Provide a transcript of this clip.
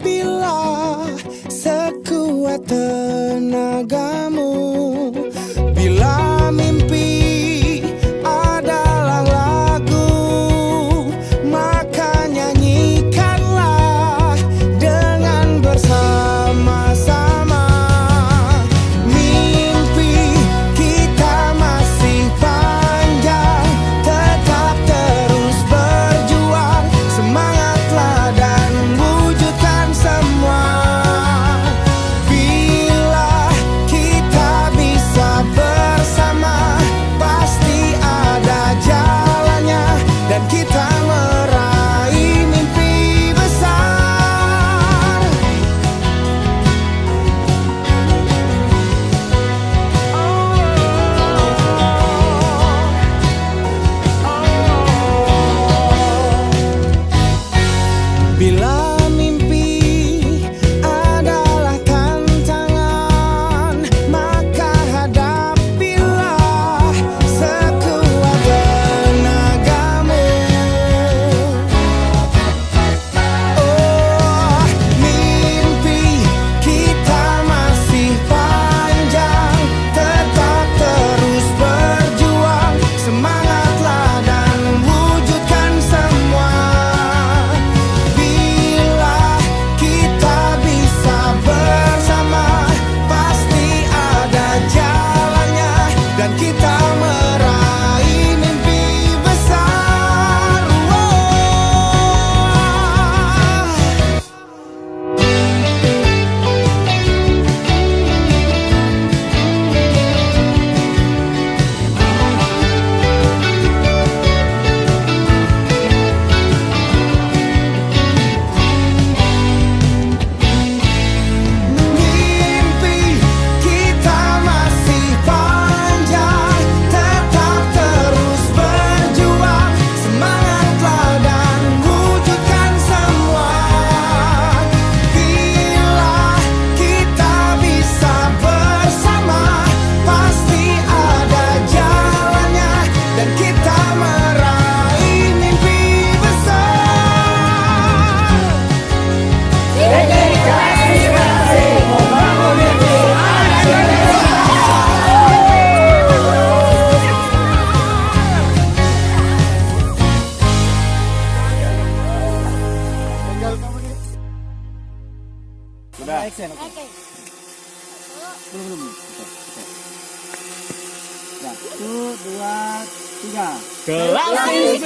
hadapilah sekuat tenagamu. Bila mimpi adalah lagu, maka nyanyikanlah dengan bersama-sama. Mimpi kita masih panjang, tetap terus berjuang. Semangatlah dan wujudkan semua. Bila kita bisa bersama, pasti ada jalannya dan kita meraih mimpi besar. Bila mimpi adalah tantangan, maka hadapilah sekuat tenagamu. Oh, mimpi kita masih panjang, tetap terus berjuang. Semangatlah dan wujudkan semua. Bila kita bisa bersama, pasti ada jalannya dan kita meraih mimpi besar. Mimpi kita masih panjang, tetap terus berjuang. Semangatlah dan wujudkan semua. Bila kita bisa bersama, pasti ada jalannya dan kita meraih mimpi besar. Sudah. Action. Oke. Belum. Oke. Ya, 1, 2, 3. Klasik.